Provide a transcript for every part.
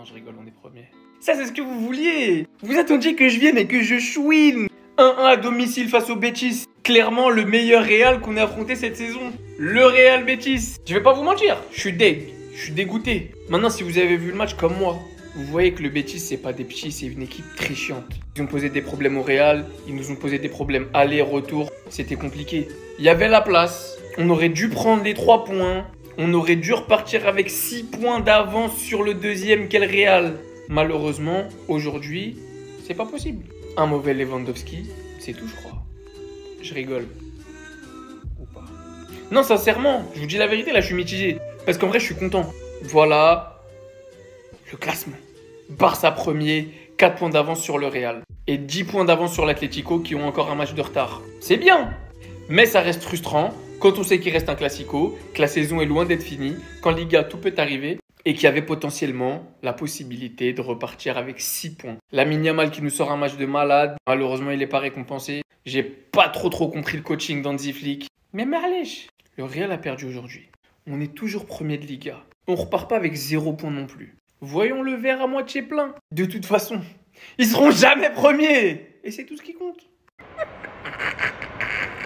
Non, je rigole, on est premier. Ça, c'est ce que vous vouliez. Vous attendiez que je vienne et que je chouine. 1-1 à domicile face au Betis. Clairement, le meilleur Real qu'on ait affronté cette saison. Le Real Betis. Je vais pas vous mentir, je suis deg. Je suis dégoûté. Maintenant, si vous avez vu le match comme moi, vous voyez que le Betis, c'est pas des petits, c'est une équipe très chiante. Ils ont posé des problèmes au Real, ils nous ont posé des problèmes aller-retour. C'était compliqué. Il y avait la place, on aurait dû prendre les 3 points, on aurait dû repartir avec 6 points d'avance sur le deuxième qu'est le Real. Malheureusement, aujourd'hui, c'est pas possible. Un mauvais Lewandowski, c'est tout, je crois. Je rigole. Ou pas. Non, sincèrement, je vous dis la vérité, là, je suis mitigé. Parce qu'en vrai, je suis content. Voilà le classement. Barça premier, 4 points d'avance sur le Real. Et 10 points d'avance sur l'Atlético qui ont encore un match de retard. C'est bien, mais ça reste frustrant quand on sait qu'il reste un Classico, que la saison est loin d'être finie, qu'en Liga tout peut arriver et qu'il y avait potentiellement la possibilité de repartir avec 6 points. Lamine Yamal qui nous sort un match de malade. Malheureusement, il n'est pas récompensé. J'ai pas trop compris le coaching d'Hansi Flick. Mais allez, le Real a perdu aujourd'hui. On est toujours premier de Liga. On repart pas avec 0 points non plus. Voyons le verre à moitié plein. De toute façon, ils seront jamais premiers. Et c'est tout ce qui compte.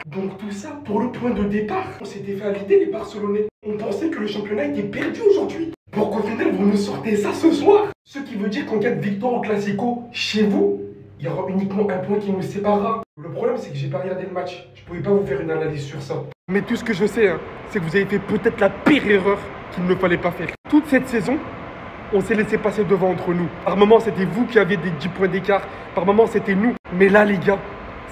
Donc tout ça pour le point de départ. On s'était fait à l'idée les Barcelonais. On pensait que le championnat était perdu aujourd'hui. Pour qu'au final vous nous sortez ça ce soir. Ce qui veut dire qu'en cas de victoire au Classico chez vous, il y aura uniquement un point qui nous séparera. Le problème c'est que j'ai pas regardé le match. Je pouvais pas vous faire une analyse sur ça. Mais tout ce que je sais, c'est que vous avez fait peut-être la pire erreur qu'il ne fallait pas faire. Toute cette saison, on s'est laissé passer devant entre nous. Par moments, c'était vous qui aviez des 10 points d'écart. Par moments, c'était nous. Mais là, les gars,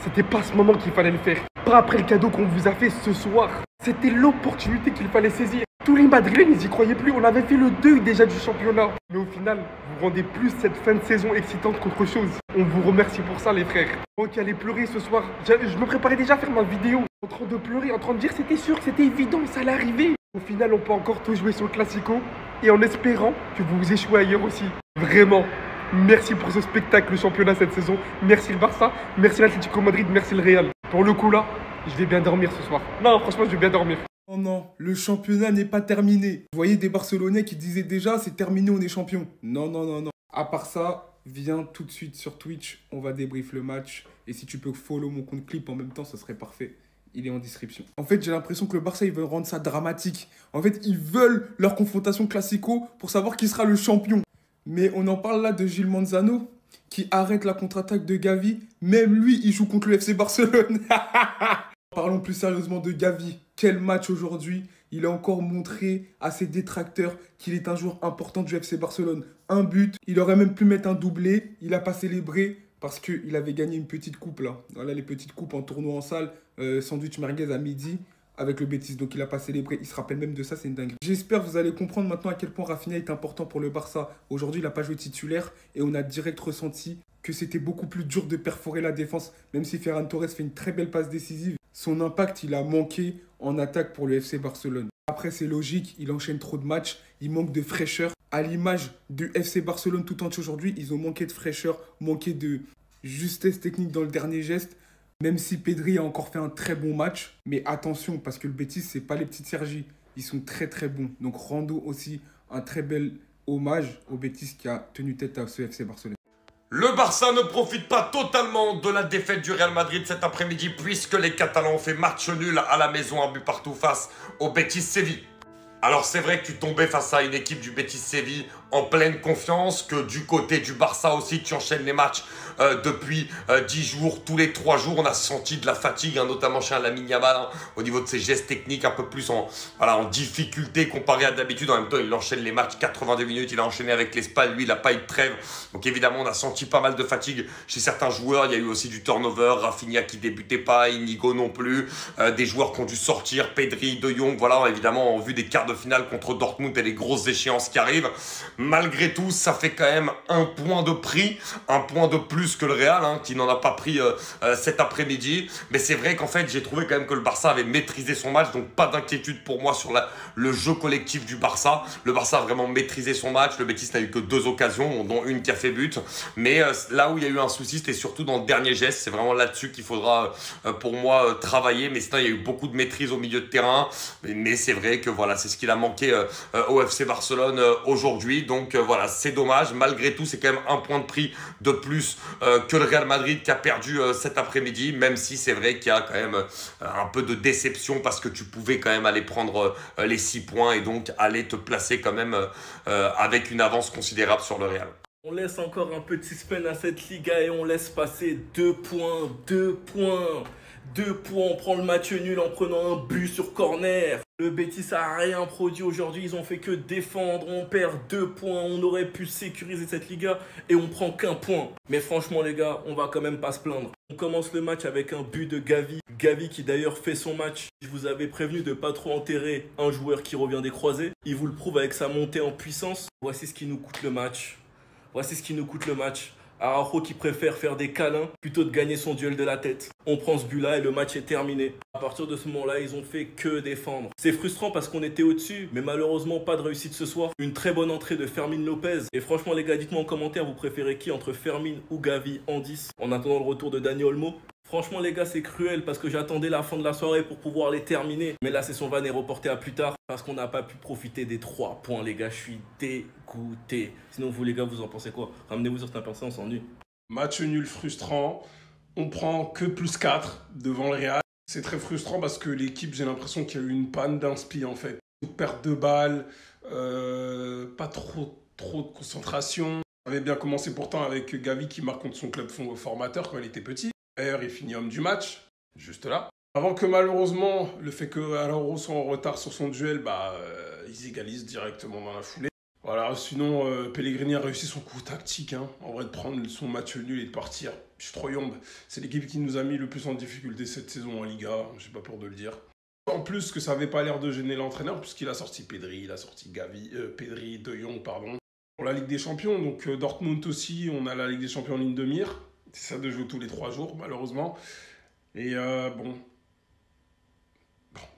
c'était pas ce moment qu'il fallait le faire. Pas après le cadeau qu'on vous a fait ce soir. C'était l'opportunité qu'il fallait saisir. Tous les Madrilènes, ils y croyaient plus. On avait fait le deuil déjà du championnat. Mais au final, vous rendez plus cette fin de saison excitante qu'autre chose. On vous remercie pour ça, les frères. Moi qui allais pleurer ce soir, je me préparais déjà à faire ma vidéo. En train de pleurer, en train de dire c'était sûr, c'était évident, ça allait arriver. Au final, on peut encore tout jouer sur le Classico. Et en espérant que vous échouez ailleurs aussi. Vraiment, merci pour ce spectacle, le championnat cette saison. Merci le Barça, merci l'Atlético Madrid, merci le Real. Pour le coup là, je vais bien dormir ce soir. Non, franchement, je vais bien dormir. Oh non, le championnat n'est pas terminé. Vous voyez des Barcelonais qui disaient déjà c'est terminé, on est champion. Non, non, non, non. À part ça, viens tout de suite sur Twitch, on va débrief le match. Et si tu peux follow mon compte clip en même temps, ce serait parfait. Il est en description. En fait, j'ai l'impression que le Barça, ils veulent rendre ça dramatique. En fait, ils veulent leur confrontation classico pour savoir qui sera le champion. Mais on en parle là de Gil Manzano, qui arrête la contre-attaque de Gavi. Même lui, il joue contre le FC Barcelone. Parlons plus sérieusement de Gavi. Quel match aujourd'hui. Il a encore montré à ses détracteurs qu'il est un joueur important du FC Barcelone. Un but, il aurait même pu mettre un doublé. Il n'a pas célébré parce qu'il avait gagné une petite coupe là. Voilà les petites coupes en tournoi en salle. Sandwich merguez à midi avec le Betis. Donc il n'a pas célébré. Il se rappelle même de ça, c'est une dinguerie. J'espère que vous allez comprendre maintenant à quel point Rafinha est important pour le Barça. Aujourd'hui, il n'a pas joué titulaire et on a direct ressenti que c'était beaucoup plus dur de perforer la défense. Même si Ferran Torres fait une très belle passe décisive, son impact, il a manqué en attaque pour le FC Barcelone. Après, c'est logique, il enchaîne trop de matchs, il manque de fraîcheur. À l'image du FC Barcelone tout entier aujourd'hui, ils ont manqué de fraîcheur, manqué de justesse technique dans le dernier geste. Même si Pedri a encore fait un très bon match. Mais attention, parce que le Betis, c'est pas les petites Sergi. Ils sont très très bons. Donc rendons aussi un très bel hommage au Betis qui a tenu tête à ce FC Barcelone. Le Barça ne profite pas totalement de la défaite du Real Madrid cet après-midi puisque les Catalans ont fait match nul à la maison, un but partout face au Betis Séville. Alors c'est vrai que tu tombais face à une équipe du Betis Séville en pleine confiance, que du côté du Barça aussi tu enchaînes les matchs depuis 10 jours, tous les 3 jours on a senti de la fatigue, notamment chez Lamine Yamal, au niveau de ses gestes techniques un peu plus en difficulté comparé à d'habitude. En même temps il enchaîne les matchs 82 minutes, il a enchaîné avec l'Espagne, lui il n'a pas eu de trêve, donc évidemment on a senti pas mal de fatigue chez certains joueurs. Il y a eu aussi du turnover, Rafinha qui débutait pas, Inigo non plus, des joueurs qui ont dû sortir, Pedri, De Jong, voilà, évidemment en vue des quarts de finale contre Dortmund et les grosses échéances qui arrivent. Malgré tout, ça fait quand même un point de prix, un point de plus que le Real, qui n'en a pas pris cet après-midi. Mais c'est vrai qu'en fait, j'ai trouvé quand même que le Barça avait maîtrisé son match, donc pas d'inquiétude pour moi sur le jeu collectif du Barça. Le Barça a vraiment maîtrisé son match. Le Betis n'a eu que 2 occasions, dont une qui a fait but. Mais là où il y a eu un souci, c'était surtout dans le dernier geste. C'est vraiment là-dessus qu'il faudra, pour moi, travailler. Mais sinon, il y a eu beaucoup de maîtrise au milieu de terrain. Mais c'est vrai que voilà, c'est ce qui qu'il a manqué au FC Barcelone aujourd'hui. Donc voilà, c'est dommage. Malgré tout, c'est quand même un point de prix de plus que le Real Madrid qui a perdu cet après-midi, même si c'est vrai qu'il y a quand même un peu de déception parce que tu pouvais quand même aller prendre les 6 points et donc aller te placer quand même avec une avance considérable sur le Real. On laisse encore un peu de suspense à cette Liga et on laisse passer 2 points, 2 points. 2 points, on prend le match nul en prenant un but sur corner. Le Betis a rien produit aujourd'hui, ils ont fait que défendre, on perd 2 points, on aurait pu sécuriser cette Liga et on prend qu'un point. Mais franchement les gars, on va quand même pas se plaindre. On commence le match avec un but de Gavi. Gavi qui d'ailleurs fait son match. Je vous avais prévenu de pas trop enterrer un joueur qui revient des croisés. Il vous le prouve avec sa montée en puissance. Voici ce qui nous coûte le match. Voici ce qui nous coûte le match. Araujo qui préfère faire des câlins plutôt de gagner son duel de la tête. On prend ce but-là et le match est terminé. À partir de ce moment-là, ils ont fait que défendre. C'est frustrant parce qu'on était au-dessus, mais malheureusement pas de réussite ce soir. Une très bonne entrée de Fermin Lopez. Et franchement les gars, dites-moi en commentaire, vous préférez qui entre Fermin ou Gavi en 10 en attendant le retour de Dani Olmo? Franchement les gars, c'est cruel parce que j'attendais la fin de la soirée pour pouvoir les terminer. Mais la session van est reportée à plus tard parce qu'on n'a pas pu profiter des 3 points les gars. Je suis dégoûté. Sinon vous les gars, vous en pensez quoi? Ramenez-vous sur cette personne, on s'ennuie. Match nul frustrant. On prend que +4 devant le Real. C'est très frustrant parce que l'équipe, j'ai l'impression qu'il y a eu une panne d'inspi en fait. Perte de balles, pas trop de concentration. Ça avait bien commencé pourtant avec Gavi qui marque contre son club formateur quand il était petit. D'ailleurs, il finit homme du match, juste là. Avant que malheureusement, le fait que Araujo soit en retard sur son duel, ils égalisent directement dans la foulée. Voilà, sinon, Pellegrini a réussi son coup tactique, hein. En vrai, de prendre son match nul et de partir. Je suis trop yombe. C'est l'équipe qui nous a mis le plus en difficulté cette saison en Liga, j'ai pas peur de le dire. En plus que ça avait pas l'air de gêner l'entraîneur, puisqu'il a sorti Pedri, il a sorti Pedri, De Jong, pardon. Pour la Ligue des Champions, donc Dortmund aussi, on a la Ligue des Champions en ligne de mire. C'est ça de jouer tous les 3 jours, malheureusement. Et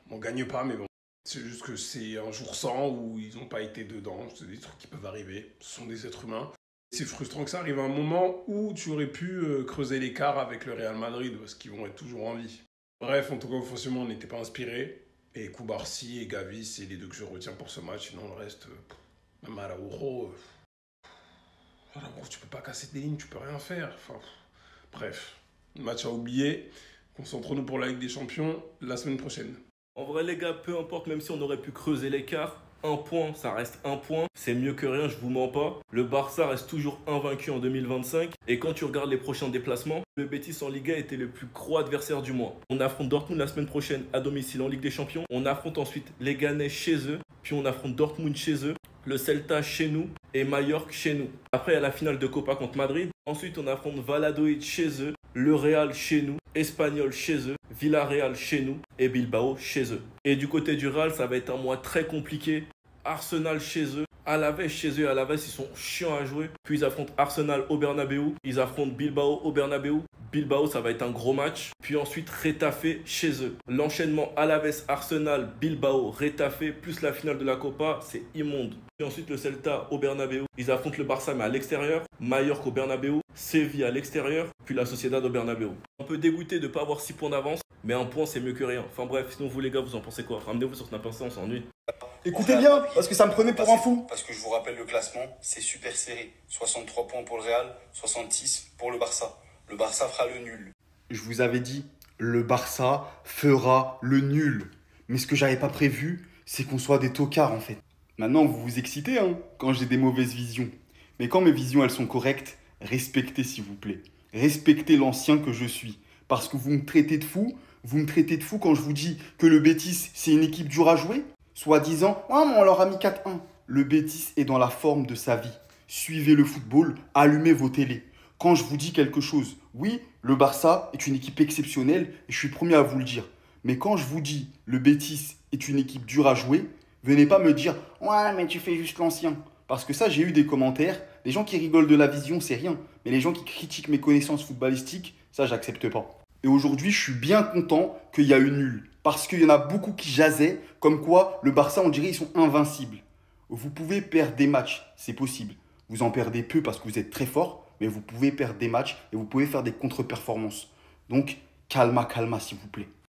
on gagne pas, mais bon. C'est juste que c'est un jour sans où ils n'ont pas été dedans. C'est des trucs qui peuvent arriver. Ce sont des êtres humains. C'est frustrant que ça arrive à un moment où tu aurais pu creuser l'écart avec le Real Madrid parce qu'ils vont être toujours en vie. Bref, en tout cas, offensivement, on n'était pas inspiré. Et Koubarsi et Gavi, c'est les 2 que je retiens pour ce match. Sinon, le reste, même Araujo, tu peux pas casser des lignes, tu peux rien faire. Enfin, bref, match à oublier. Concentrons-nous pour la Ligue des Champions la semaine prochaine. En vrai les gars, peu importe, même si on aurait pu creuser l'écart, 1 point, ça reste 1 point. C'est mieux que rien, je vous mens pas. Le Barça reste toujours invaincu en 2025. Et quand tu regardes les prochains déplacements, le Betis en Liga était le plus gros adversaire du mois. On affronte Dortmund la semaine prochaine à domicile en Ligue des Champions. On affronte ensuite les Leganés chez eux. Puis on affronte Dortmund chez eux. Le Celta chez nous et Mallorca chez nous. Après, il y a la finale de Copa contre Madrid. Ensuite, on affronte Valladolid chez eux, le Real chez nous, Espanyol chez eux, Villarreal chez nous et Bilbao chez eux. Et du côté du Real, ça va être un mois très compliqué. Arsenal chez eux, Alavés chez eux. Alavés, ils sont chiants à jouer. Puis ils affrontent Arsenal au Bernabéu. Ils affrontent Bilbao au Bernabéu. Bilbao, ça va être un gros match. Puis ensuite, Retafe chez eux. L'enchaînement Alavés, Arsenal, Bilbao, Retafe, plus la finale de la Copa, c'est immonde. Puis ensuite, le Celta au Bernabéu. Ils affrontent le Barça, mais à l'extérieur. Mallorca au Bernabéu. Séville à l'extérieur. Puis la Sociedad au Bernabéu. Un peu dégoûté de ne pas avoir 6 points d'avance. Mais 1 point, c'est mieux que rien. Enfin bref, sinon vous les gars, vous en pensez quoi? Ramenez-vous sur Snap Insta, on s'ennuie. Écoutez bien, parce que ça me prenait pour un fou. Parce que je vous rappelle le classement, c'est super serré. 63 points pour le Real, 66 pour le Barça. Le Barça fera le nul. Je vous avais dit, le Barça fera le nul. Mais ce que j'avais pas prévu, c'est qu'on soit des tocards en fait. Maintenant, vous vous excitez hein, quand j'ai des mauvaises visions. Mais quand mes visions, elles sont correctes, respectez s'il vous plaît. Respectez l'ancien que je suis. Parce que vous me traitez de fou. Vous me traitez de fou quand je vous dis que le Betis, c'est une équipe dure à jouer. Soi-disant, oh, mais on leur a mis 4-1. Le Betis est dans la forme de sa vie. Suivez le football, allumez vos télés. Quand je vous dis quelque chose, oui, le Barça est une équipe exceptionnelle et je suis le premier à vous le dire. Mais quand je vous dis le Betis est une équipe dure à jouer, venez pas me dire « Ouais, mais tu fais juste l'ancien ». Parce que ça, j'ai eu des commentaires. Les gens qui rigolent de la vision, c'est rien. Mais les gens qui critiquent mes connaissances footballistiques, ça, j'accepte pas. Et aujourd'hui, je suis bien content qu'il y a eu nul. Parce qu'il y en a beaucoup qui jasaient, comme quoi le Barça, on dirait, ils sont invincibles. Vous pouvez perdre des matchs, c'est possible. Vous en perdez peu parce que vous êtes très fort, mais vous pouvez perdre des matchs et vous pouvez faire des contre-performances. Donc, calma, calma, s'il vous plaît.